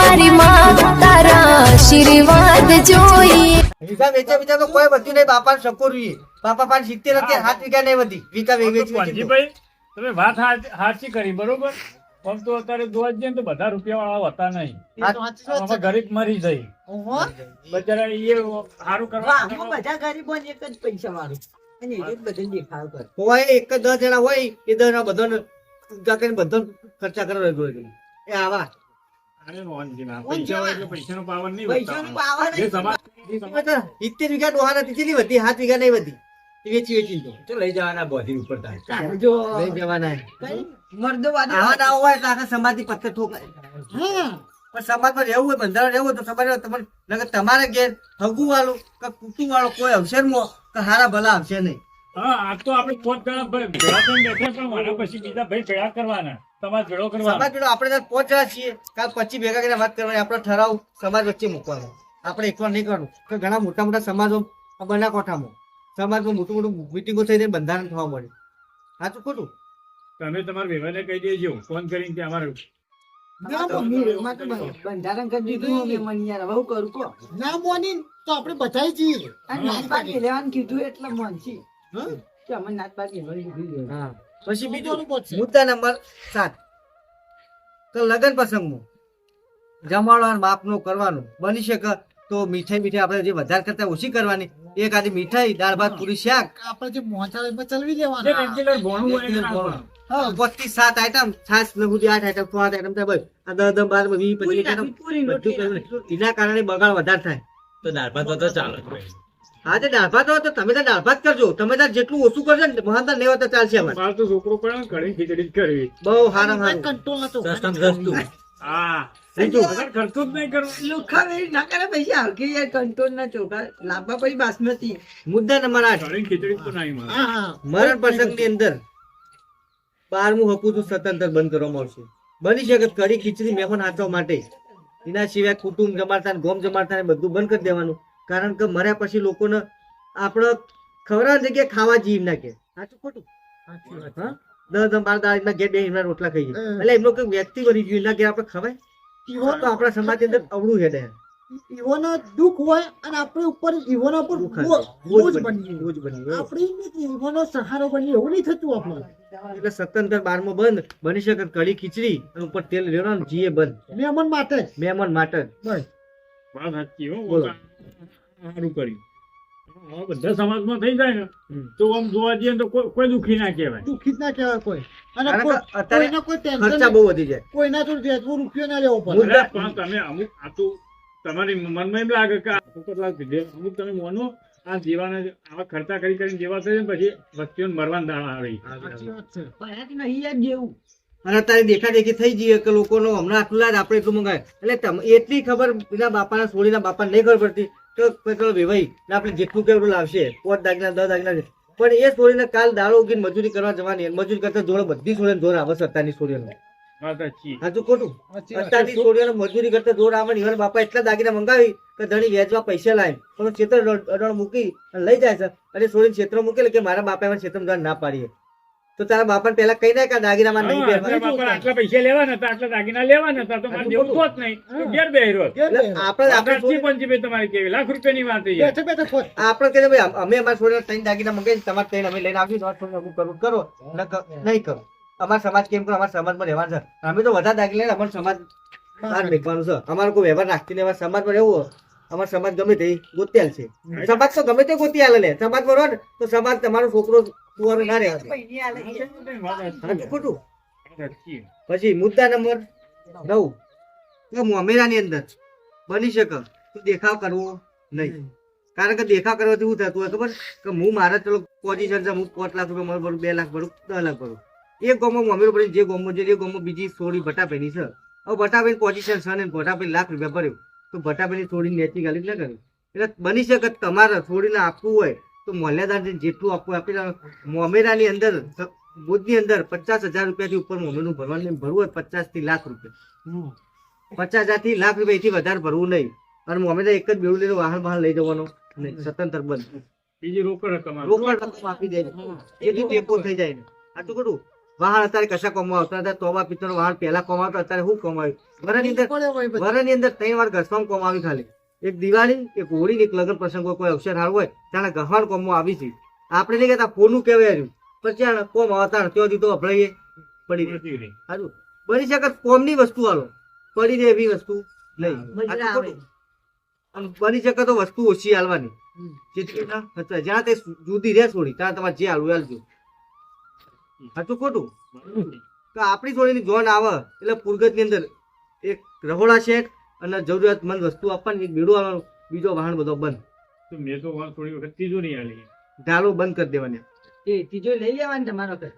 મારી માં તારા આશીર્વાદ જોઈએ. વીઘા વેચા બીજા તો કોઈ વધ્યું નહીં. બાપા સકોરવી બાપા પાંચ 70 હતી, 7 વીઘા નહીં વધી. વીઘા વેચી વાલજીભાઈ, તમે વાત સાચી કરી, બરોબર. પણ તો અત્યારે જોવા જઈએ ને તો બધા રૂપિયા વાળા હતા નહીં. આમાં ગરીબ મરી જાય બચારા, એ સારું કરવા બધા ગરીબો એક જ પૈસા વાળું અને એ જ બધું દેખાવ કરે. હોય એક જ 10 જણા હોય, એ 10 જણા બધાને બધો ખર્ચા કરવા એ આવા અરે મોહનજી ના, પૈસા હોય એટલે પૈસાનો પાવર નહીં પૈસાનો પાવર જે સમાજ 70 વીઘા ડોહા નથી, કેટલી વધી? 7 વીઘા નહીં વધી. એ વેચી તો લઈ જવાના બોધી ઉપર થાય. જો લઈ જવાના. મર્દો વાળી આવા ના હોય તો આખા સમાજની પથ્થર ઠોકાય. પણ સમાજમાં રહેવું હોય, બંધારણ રહેવું હોય તો સમાજ તમારે તમારે ઘેર હગુ વાળું કે કુટુંબ વાળો કોઈ અવસરમાં કે હારા ભલા આવશે નહીં. હા, આ તો આપણે 5 જણા ભેગા થઈને બેઠા, પણ મારા પછી બીજા ભાઈ ભેગા કરવાના, સમાજ ભેગો કરવાનો. સમાજ પેલો આપણે ત્યાં 5 જણા છીએ, કાલ 25 ભેગા કરીને વાત કરવાની. આપણો ઠરાવ સમાજ વચ્ચે મૂકવાનો. આપણે એકવાર નહીં કરવું કે ઘણા મોટા મોટા સમાજો બનાસકાંઠામાં સમાજમાં મોટું મિટિંગો થઈ જાય, બંધારણ થવા મળે. સાચું ખોટું? તમે તમારા વ્યવહારને કહી દેજો ફોન કરીને કે અમારે બંધારણ કરી દીધું અમે મનિયાર હવે હું કરું કહો ના મોની તો આપણે બધાય છીએ. અને નાચબાગ લેવાનું કીધું એટલે મોનસી કે અમે નાચબાગ લેવાનું કીધું. હા. પછી બીજું મુદ્દા નંબર 7, તો લગ્ન પ્રસંગમાં જમાડવાનું માપનું કરવાનું. બની શકે તો મીઠાઈ આપણે જે વધારે કરતા ઓછી કરવાની. એક આદી મીઠાઈ, દાળ ભાત, પૂરી, શાક. આપણે જે મોચાળામાં ચલવી જે લેવાના. રેગ્યુલર ભણવું હોય એને રાખવાનું. 5 થી 7 આઈટમ, છાશ લહુદી 8 આઈટમ, 8 આઈટમ થાય. બસ આ 10 12 20 25 આઈટમ બધું કરવું. એના કારણે બગાડ વધારે થાય. તો દાળ ભાત તો ચાલે. હા, તે દાળ ભાત હોય તો તમે તો દાળ ભાત કરજો. તમે તો જેટલું ઓછું કરજો ને મહાનતા નહીં હોય તો ચાલશે. અમારે મારે તો છોકરો પડે ને કઢી ખીચડી જ કરવી. બહુ સારા સારું. કંટ્રોલ નતો. સસ્તું. હા, વગર ખર્ચો જ નહીં કરવો. લોખા વેરી ના કરે પૈસા હલકી યાર કંટ્રોલ ના ચોખા લાંબા પછી બાસમતી મુદ્દા નંબર 8, કઢી ખીચડી તો નહીં મળે. હા હા મરણ પ્રસંગની અંદર 12મું હપુતું સ્વતંત્ર બંધ કરવામાં આવશે. બની શકે કઢી ખીચડી મહેમાન હાથવા માટે. એના સિવાય કુટુંબ જમાડતા ને ગોમ જમાડતા ને બધું બંધ કરી દેવાનું. કારણ કે મર્યા પછી લોકોને આપણે ખવડાવવાની જગ્યાએ ખાવા જીવ નાખે. સાચું ખોટું? હા, 10 12 દાળ ઘેર બે એમના રોટલા ખાઈ જાય. એટલે એમનો કોઈ વ્યક્તિ બની ગયું એના ઘેર આપણે ખવાય તો આપણા સમાજ અંદર અવળું હેડે. ઈવોનો દુઃખ હોય અને આપણે ઉપર ઈવોના ઉપર બોજ બની બોજ બની ગયું. આપણે ઈવોનો સહારો બની એવું નહીં થતું આપણે. એટલે સ્વતંત્ર 12મું બંધ. બની શકે કઢી ખીચડી અને ઉપર તેલ રેડવાનું જીએ બંધ. મહેમાન માટે જ. મહેમાન માટે જ. બસ વાત સાચી હો. બોલો. સારું કર્યું. હવે બધા સમાજમાં થઈ જાય ને તો આમ જોવા જઈએ ને તો કોઈ દુઃખી ના કહેવાય. દુઃખી જ ના કહેવાય કોઈ. અને કારણ કે અત્યારે કોઈને કોઈ ખર્ચા ટેન્શન બહુ વધી જાય. કોઈના તો વેચવું રૂપિયો ના લેવો પડે. અરે પણ તમે અમુક આ તો તમારી મનમાં એમ લાગે કે આ કેટલા કીધે, અમુક તમે મોનો આ જીવાને આવા ખર્ચા કરીને જેવા થઈ ને પછી વસ્તીઓને મરવાના દાણા આવે. સાચી વાત છે. પહેલાથી નહીં યાર જેવું અને અત્યારે દેખાદેખી થઈ જઈએ કે લોકોનો હમણાં આટલું લાજ આપણે એટલું મંગાય. એટલે એટલી ખબર એના બાપાના છોડીના બાપાને નહીં ખબર પડતી કે પેલો વેવાઈ ને આપણે જેટલું કે એટલું લાવશે. 5 દાગીના 10 દાગીના છે. પણ એ છોડીને કાલ દાડો ઉગીને મજૂરી કરવા જવાની. મજૂરી કરતા જોડે બધી છોડીને જોર આવે છે અત્યારની છોડીઓને. વાત સાચી. સાચું ખોટું? સાચી વાત. અત્યારની છોડીઓને મજૂરી કરતા જોર આવે ને. એના બાપા એટલા દાગીના મંગાવી કે ધણી વેચવા પૈસા લાવીને પણ ક્ષેત્ર અડણ મૂકી અને લઈ જાય છે. અને છોડીને ક્ષેત્ર મૂકેલે કે મારા બાપા એમાં ક્ષેત્ર ના પાડીએ તો તારા બાપાને પેલા કહી નાખ કે દાગીનામાં નહીં હા, પહેરવા. બાપા આટલા પૈસા લેવાના હતા, આટલા દાગીના લેવાના હતા, તો મારે જેવું હોત નહીં તો ઘેર બેહી હોત. એટલે આપણે આપણે સાચી પંચી તમારી કેવી લાખ રૂપિયાની વાત છે યાર. બેઠે બેઠે ખોટ. આપણે કહીએ ભાઈ અમે અમારા છોડીને 3 દાગીના મંગાવી તમારે 3 અમે લઈને આવીશું. તમારે છોડીને અમુક કરવું કરો નહીં કરો. અમારા સમાજ કેમ કરો? અમારા સમાજમાં રહેવાનું છે. અમે તો વધારે દાગી લઈને અમારો સમાજ બહાર નીકળવાનું છે. અમારો કોઈ વ્યવહાર રાખતી નહીં. અમારા સમાજમાં રહેવું હોય, અમારો સમાજ ગમે તે ગોતી છે. સમાજ તો ગમે તે ગોતી આલે લે. સમાજમાં રહો ને તો સમાજ તમારો છોકરો કુંવારો ના રહેવા દે. પૈની આલે વાત સાચી. સાચું ખોટું? સાચી. પછી મુદ્દા નંબર 9, કે મોમેરાની અંદર બની શકે તો દેખાવ કરવો નહીં. કારણ કે દેખાવ કરવાથી શું થતું હોય ખબર? કે હું મારા ચલો પોઝિશન છે, હું 5 લાખ રૂપિયા ભરું, 2 લાખ ભરું, 10 લાખ ભરું. એક ગામમાં મોમેરો પડી, જે ગામમાં જે ગામમાં બીજી સોળી ભટાભાઈની છે. હવે ભટાભાઈ પોઝિશન છે ને ભટાભાઈ લાખ રૂપિયા ભર્યું તો ભટાભાઈની થોડી નેચી ગાલી ના કર્યું. એટલે બની શકે તમારે થોડીને આપવું હોય તો મોલ્યાદાર જેટલું આપવું આપી દો. મોમેરાની અંદર બુધની અંદર 50,000 રૂપિયાથી ઉપર મોમેરું ભરવાનું ભરવું હોય 50 થી લાખ રૂપિયા. 50,000 થી લાખ રૂપિયા એથી વધારે ભરવું નહીં. અને મોમેરા એક જ બેડું લઈને વાહન બહાર લઈ જવાનો નહીં. સ્વતંત્ર બંધ. બીજી રોકડ રકમ આપો. રોકડ રકમ આપી દે જેથી ટેકો થઈ જાય. સાચું ખોટું? વાહન અત્યારે કશા કોમમાં આવતા હતા, તોબા પિત્તળનું વાહન પહેલા કોમાવતા, અત્યારે શું કોમાવ્યું? વરની અંદર પડે હોય બધું. વરની અંદર 3 વાર ઘસવામાં કોમ આવી ખાલી. એક દિવાળી, એક હોળી, એક લગ્ન પ્રસંગ હોય, કોઈ અવસર હારું હોય ત્યારે ઘસવાનું કોમમાં આવી છે. આપણે નહીં કહેતા ફોનું કહેવાય રહ્યું, પણ ત્યાં કોમ આવતા ત્યાં દીધો અભળાઈએ પડી રહે. સારું બની શકે કોમની વસ્તુ હાલો, પડી રહે એવી વસ્તુ નહીં. મજા આવે. અને બની શકે તો વસ્તુ ઓછી હાલવાની, જેથી ના ખર્ચાય. જ્યાં તે જુદી રહે છોડી ત્યાં તમારે જે હાલવું હાલજો. સાચું ખોટું? તો આપણી છોડીની જોન આવે એટલે પુરગતની અંદર એક રહોડા શેઠ અને જરૂરિયાતમંદ વસ્તુ આપવાની, એક બેડું આવવાનું, બીજો વાહન બધો બંધ. તો મેં તો થોડી વખત તિજોરી આલી. ઢાલો બંધ કરી દેવાની. એ ત્રીજો લઈ લેવાની તમારો ઘર.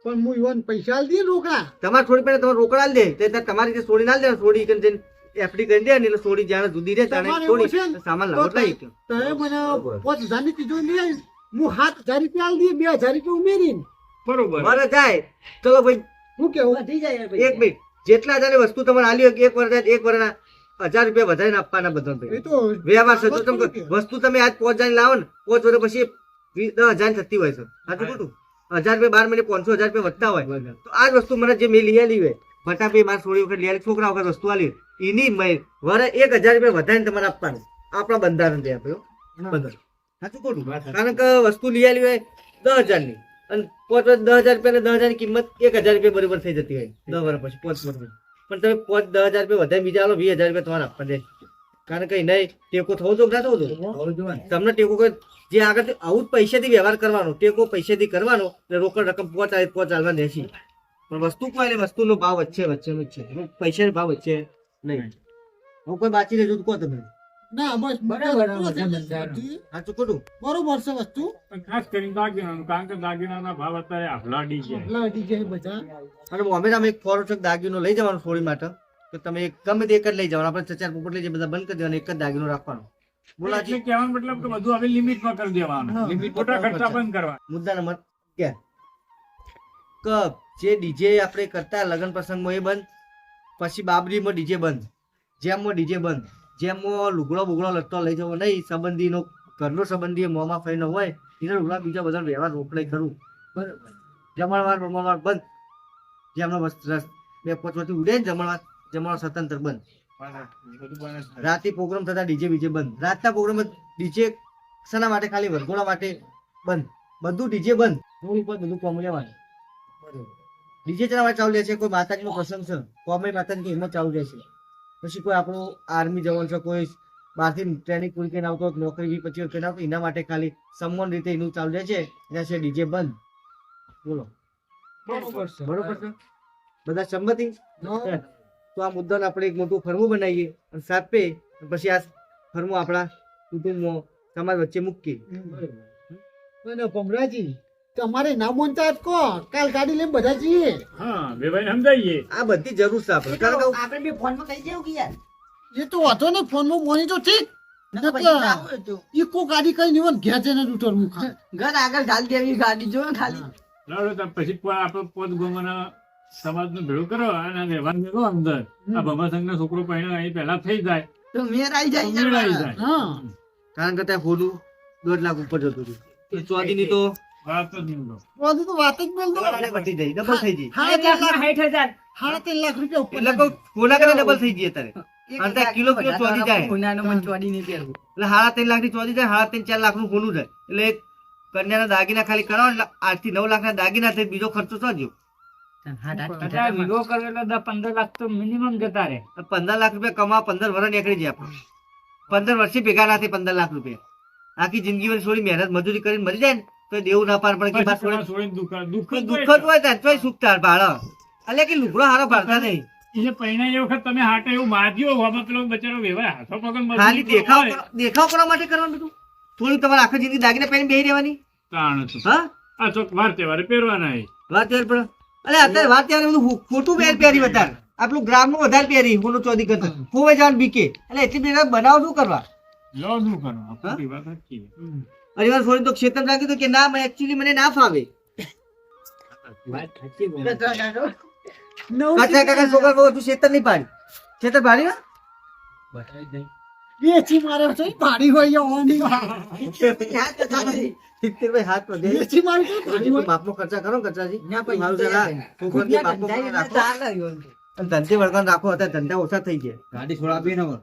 પણ હું ઈવન પૈસા આલી દઈએ રોકડા. તમારે થોડી પહેલા તમારે રોકડા આલી દે, તો તમારી જે છોડી ના દે, છોડી કરીને જઈને એફડી કરી દે ને, એટલે છોડી જાણે જુદી રહે ત્યારે તમારે છોડી એવું છે ને? સામાન લાવો એટલે આવી ગયો. તો એ મને 5,000 ની તિજોરી લઈ આવી. હું 7,000 રૂપિયા આલી દઈએ, 2,000 રૂપિયા ઉમેરીને. બરોબર. વરસ જાય ચલો ભાઈ, હું કેવું? વધી જાય યાર એક પૈસા. મિનિટ, જેટલા હજારની વસ્તુ તમારે આલી હોય, એક વર્ષ જાય, એક વર્ષના 1000 રૂપિયા વધારીને આપવાના બધા એ તો વ્યવહાર છે. જો તમે વસ્તુ તમે આજ 5,000 ની લાવો ને, 5 વર્ષ પછી 10,000 ની થતી હોય છે. સાચું ખોટું? 1000 રૂપિયા 12 મહિને 500 1000 રૂપિયા વધતા હોય. તો આ જ વસ્તુ મને જે મેં લઈ આલી હોય, ફટાફી મારે થોડી વખત લઈ આલી, છોકરા વખત વસ્તુ આલી, એની વરે 1000 રૂપિયા વધારીને તમારે આપવાનું. આપણા બંધારણ દે આપ્યો બંધારણ. સાચું ખોટું? કારણ કે વસ્તુ લઈ આલી હોય 10,000 ની, અને 5 વર્ષ 10,000 રૂપિયા ને 10,000 ની કિંમત 1,000 રૂપિયા બરોબર થઈ જતી હોય 10 વર્ષ પછી, 5 વર્ષ પછી. પણ તમે 10,000 રૂપિયા વધારે બીજા આલો, 20,000 રૂપિયા તમારે આપવા દે. કારણ કે નહીં ટેકો થવો તો ના થવો તો તમને ટેકો કોઈ જે આગળ આવું જ પૈસાથી વ્યવહાર કરવાનો, ટેકો પૈસાથી કરવાનો, એટલે રોકડ રકમ પહોંચાડવાની રહેશે. પણ વસ્તુ કોઈ એટલે વસ્તુનો ભાવ વચ્ચેનો જ છે, પૈસાનો ભાવ વચ્ચે નહીં. હું કોઈ બાકી રહેજો તો કહો તમે. ના બસ બરાબર, બરાબર સાચું ખોટું? બરોબર છે વસ્તુ. પણ ખાસ કરીને દાગીનાનું, કારણ કે દાગીનાના ભાવ અત્યારે આફલાડી છે. એટલા વધી જાય બધા. અને અમે એક ફોરચક દાગીનો લઈ જવાનો થોડી માટે, તો તમે ગમે તે એક જ લઈ જવાનો. આપણે 4 પોપટ લઈ જાય, બધા બંધ કરી દેવાનો, એક જ દાગીનો રાખવાનો. બોલાજી એટલે કહેવાનો મતલબ કે બધું હવે લિમિટમાં કરી દેવાનું, મોટા ખર્ચા બંધ કરવા. મુદ્દા નંબર કે જે ડીજે આપણે કરતા લગ્ન પ્રસંગમાં એ બંધ, પછી બાબરીમાં ડીજે બંધ, જેમમાં ડીજે બંધ, જેમમાં લુગડો બુગડો લટતો લઈ જવો નહીં. સંબંધીનો ઘરનો સંબંધી મોમાં ફરીનો હોય એને લુગડા બીજા બધા વ્યવહાર રોકડાઈ કરવું. બરાબર. જમણવાર બંધ, જેમનો 2-5 વર્ષથી ઉડે ને જમણવાર સ્વતંત્ર બંધ. રાતે પ્રોગ્રામ થતા ડીજે બીજે બંધ. રાતના પ્રોગ્રામ ડીજે શેના માટે? ખાલી વરઘોડા માટે બંધ. બધું ડીજે બંધ. રોડ ઉપર બધું કોમ લેવાનું. ડીજે ચલાવવા ચાલુ રહે છે. કોઈ માતાજીનો પ્રસંગ છે, કોમે માતાજી એમાં ચાલુ રહે છે. પછી કોઈ આપણું આર્મી જવાન છે, કોઈ બહારથી ટ્રેનિંગ પૂરી કરીને આવતો, નોકરી પછી કરીને આવતો, એના માટે ખાલી સમાન રીતે એનું ચાલુ રહે છે. એના છે ડીજે બંધ. બોલો બરોબર છે. બરોબર છે? બધા સંમતિ? તો આ મુદ્દાને આપણે એક મોટું ફરમું બનાવીએ અને સાપે, પછી આ ફરમું આપણા કુટુંબમાં સમાજ વચ્ચે મૂકીએ. અને ભમરાજી તમારે ના બોલતા જ કહો, કાલ ગાડી લઈને બધા જઈએ. હા વેવાઈને સમજાવીએ. આ બધી જરૂર છે આપણે. કારણ કે આપણે બે ફોનમાં કહી દેવું કે યાર. એ તો વાંધો નહીં, ફોનમાં મોની તો ઠીક. નકર પછી ના હોય તો. ઈકો ગાડી કઈ નહીં, ઘેર જઈને ઉતર મૂકા. ઘર આગળ ગાડી દેવી, ગાડી જો ખાલી. લાવો તો પછી આપણે પોત ગોમાના સમાજનું ભેળું કરો અને વ્યવહાર મેળવો અંદર. આ ભમાસંગના છોકરો પહેલા અહીં પહેલા થઈ જાય તો મેર આવી જાય તો મેળ આવી યાર. જાય. હા કારણ કે ત્યાં ખોટું 2 લાખ ઉપર જતું હતું. એ ચોદીની તો વાત જ નહીં લો. બધું તો વાત જ મેલ દો. વધી જાય, ડબલ થઈ જાય. 3.5 લાખ રૂપિયા ઉપર એટલે કહું કોના કરતા ડબલ થઈ જાય અત્યારે. અને ત્યાં કિલો ચોદી જાય. ઉનાળાનો મને ચોદી નહીં પહેરવું. એટલે 3.5 લાખ ની ચોદી જાય, 3.5-4 લાખ નું ખોનું જાય. એટલે એક કન્યાના દાગીના ખાલી કરાવો એટલે 8 થી 9 લાખ ના દાગીના થઈ, બીજો ખર્ચો શું થયો? અત્યારે વિવો કરો એટલે 15 લાખ તો મિનિમમ જતા રહે. 15 લાખ રૂપિયા કમાવા 15 વર્ષ નીકળી જાય આપણે. 15 વર્ષથી ભેગા ના થાય 15 લાખ રૂપિયા. આખી જિંદગી થોડી મહેનત મજૂરી કરીને મરી જાય ને તો દેવું ના પાર પડે કે બસ પછી છોડીને દુઃખ જ દુઃખ જ હોય ત્યાં તોય સુખ તાર ભાડો. એટલે કે લુગડો હારો ભાડતા નહીં. એટલે પહેલા એ વખત તમે હાટે એવું માર્યો હોવા પેલો બચારો વેવાય હાથો પગલ ખાલી દેખાવ કરવા માટે કરવાનું બધું. થોડું તમારે આખી જિંદગી દાગીને પહેરીને બેહી રહેવાની. તાણ હતું. હા આ ચોક વાર તહેવારે પહેરવાના એ. વાત તહેવાર પડે. અલે અત્યારે વાત તહેવાર બધું ખોટું પહેરી વધારે. આપણું ગ્રામ નું વધારે પહેરી હોનું ચોદી કરતા ખોવે જવાનું બીકે. એટલે એટલી બધી બનાવ શું કરવા? લો શું કરો આ ખોટી વાત સાચી છે. અરે વાર થોડી તો ક્ષેત્ર રાખી તો કે ના એકચ્યુઅલી મને ના ફાવે. કાકા કાકા છોકરા બહુ તું ક્ષેત્ર નહીં પાડી. ક્ષેત્ર પાડી ને વેચી માર્યો છે ભાડી હોય હોવાની સિત્તેરભાઈ હાથ પર દે. વેચી મારી છે ભાડી હોય બાપનો ખર્ચા કરો ને કચરાજી. ના પછી મારું જરા છોકરાને બાપનો ખર્ચો રાખો. અને ધંધે વળગાને રાખો અત્યારે ધંધા ઓછા થઈ ગયા. ગાડી છોડાવી ને હવે.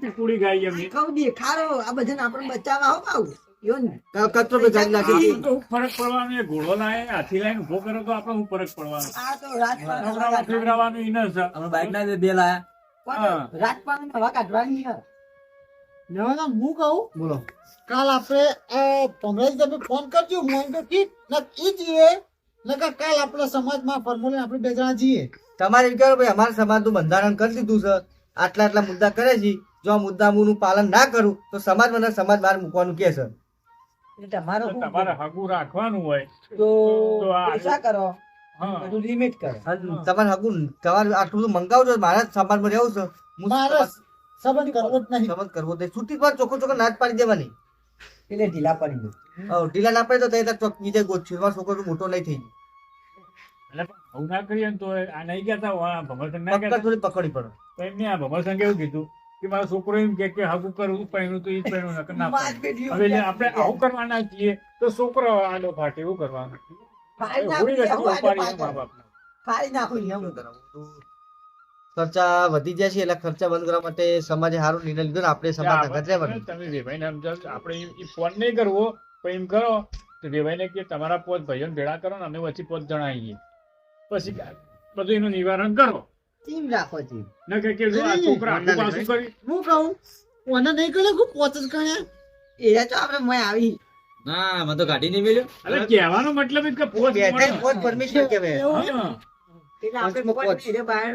પીકુડી ગાઈ એમની કહું દેખાડો આ બધાને આપણે બચાવવા આવો આવું યો ને કચરો તો ગાડી નાખી આમ દીધી. તો શું ફરક પડવાનો એ ઘોડો લાય હાથી લાઈને ઉભો કરો તો આપણે શું ફરક પડવાનો આ તો રાજપાલ નવરાવા ફેરવાનું ઈ ન છે. અમે બાઈક ના બે લાયા. હા. રાજપાલ હવા કાઢવાની છે. ના હું કહું બોલો. કાલ આપણે ભમરાજી તમે ફોન કરજો હું એમ તો ઠીક ન ઈ જઈએ નકર કાલ આપણે સમાજમાં ફોર્મ્યુલા આપણે બે જણા જઈએ તમારે એમ કહેવાય ભાઈ અમારા સમાજનું બંધારણ કરી દીધું છે, આટલા મુદ્દા કરે છે, જો આ મુદ્દાનું પાલન ના કરું તો સમાજ મને સમાજ બહાર મૂકવાનું કે છે. એટલે તમારો શું તમારે હગું રાખવાનું હોય તો તો આ ઓછા કરો હા. બધું લિમિટ કરો તમારે હગું તમારે આટલું બધું મંગાવજો, મારા જ સમાજમાં રહેવું છે, હું મારે સંબંધ કરવો જ નહીં સંબંધ કરવો છે. છૂટી પર ચોખ્ખો ના જ પાડી દેવાની. એટલે ઢીલા પડી ગયું ઢીલા ના પડે તો ત્યાં ચોક બીજે ગોઠવી મારો છોકરો મોટો નહીં થઈ એટલે પણ આવું ના કરીએ ને તો આ નહીં કહેતા આ ભમરસંગ ના જાય. કહેતા થોડી પકડી પડે. તો એમને આ ભમરસંગ એવું કીધું કે મારો છોકરો એમ કે હગું કરવું પહેર્યું તો ઈ જ પહેર્યું નકર ના માર પહેર્યું. પેઢીઓ હવે એટલે આપણે આવું કરવાના છીએ તો છોકરો આડો ફાટે એવું કરવાનું ફાડી હોળી નાખું, નથી ઉપાડી એવું મા બાપને. ફાડી નાખું એમ. ખર્ચા વધી જાય છે એટલે ખર્ચા બંધ કરવા માટે સમાજે સારો નિર્ણય લીધો ને આપણે સમાજ આગળ રહેવાનું. તમે વેભાઈને સમજાવો. આપણે ઈ ફોન નહીં કરવો પણ એમ કરો તો વેભાઈને કે તમારા પોત ભાઈઓને ભેળા કરો ને અમે વચ્ચે પોત જણાવીએ પછી બધું એનું નિવારણ કરો. ટીમ રાખો ટીમ ન કે જો આ છોકરા આટલું પાછું કરી હું કહું ઓને નહીં કરે હું પોચ જ ગણ્યા એ તો આપણે મોય આવી ના મને તો ગાડી નહીં મળ્યો. એટલે કહેવાનો મતલબ જ કે પોત બેઠા મળે. પોત પરમિશન કહેવાય. હા. એટલે આપણે પંચમુખ કોઈ પહોંચ. ઘરે બહાર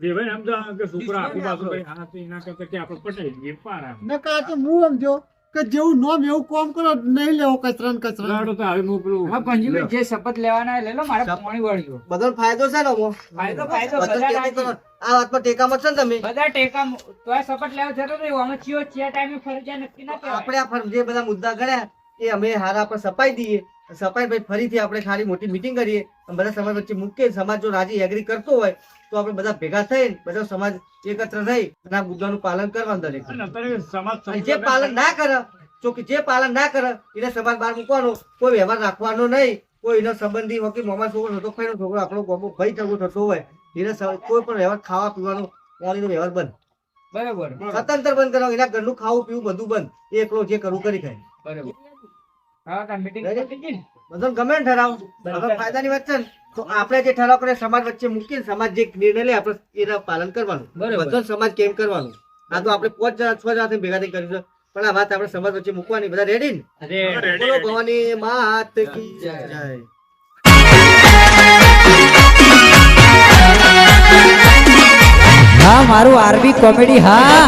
વેભાઈને સમજાવો કે છોકરા આખું પાછું કરી આ તો એના કરતા કે આપણે પટાઈ દઈએ પારા. નકા તો હું સમજો કે જેવું નોમ એવું કામ કરો નહીં લેવો કચરા ને કચરા લાડો તો હવે મોકલું. જે શપથ લેવાના લઈ લો મારે પાણી વળ્યું બધાનો ફાયદો છે ને આમાં? ફાયદો બધા બધા કહેતા કરો. આ વાતમાં ટેકામાં છો ને તમે? બધા ટેકા તો શપથ લેવા જતો રહ્યો અમે ચિયો ચિયા ટાઈમે ફરજિયાત નક્કી ના કહેવાય. આપણે આ જે બધા મુદ્દા ગણ્યા એ અમે હારા આપણે સપાઈ દઈએ. સપાઈ પછી ફરીથી આપણે ખાલી મોટી મીટિંગ કરીએ અને બધા સમાજ વચ્ચે મૂકીએ. સમાજ જો રાજી એગ્રી કરતો હોય તો આપણે બધા ભેગા થઈને બધા સમાજ એકત્ર થઈ અને આ મુદ્દાનું પાલન કરવાનું દરેક. અને અત્યારે સમાજ અને જે પાલન ના કરે જે પાલન ના કરે એને સમાજ બહાર મૂકવાનો, કોઈ વ્યવહાર રાખવાનો નહીં. કોઈ એનો સંબંધી હોય કે મોમાં છોકરો થતો ભાઈનો છોકરો આપણો ગોમો ભાઈ થતો હોય એને કોઈ પણ વ્યવહાર ખાવા પીવાનો પાણીનો વ્યવહાર બંધ, બરોબર સ્વતંત્ર બંધ કરવાનો. એના ઘરનું ખાવું પીવું બધું બંધ. એ એકલો જે કરવું કરી ખાય. બરોબર હા તા મીટિંગ બધાને ગમે ને ઠરાવ અગર ફાયદાની વાત છે ને તો આપણે જે ઠરાવ કરે સમાજ વચ્ચે મૂકીને સમાજ જે નિર્ણય લે આપણે એના પાલન કરવાનું. બરાબર. બધા સમાજ કેમ કરવાનું. આ તો આપણે 5 જણા 6 જણા ભેગા થઈ કર્યું છે પણ આ વાત આપણે સમાજ વચ્ચે મૂકવાની. બધા રેડી ને? બોલો ભવાની માત કી જય. હા મારું આરબી કોમેડી હા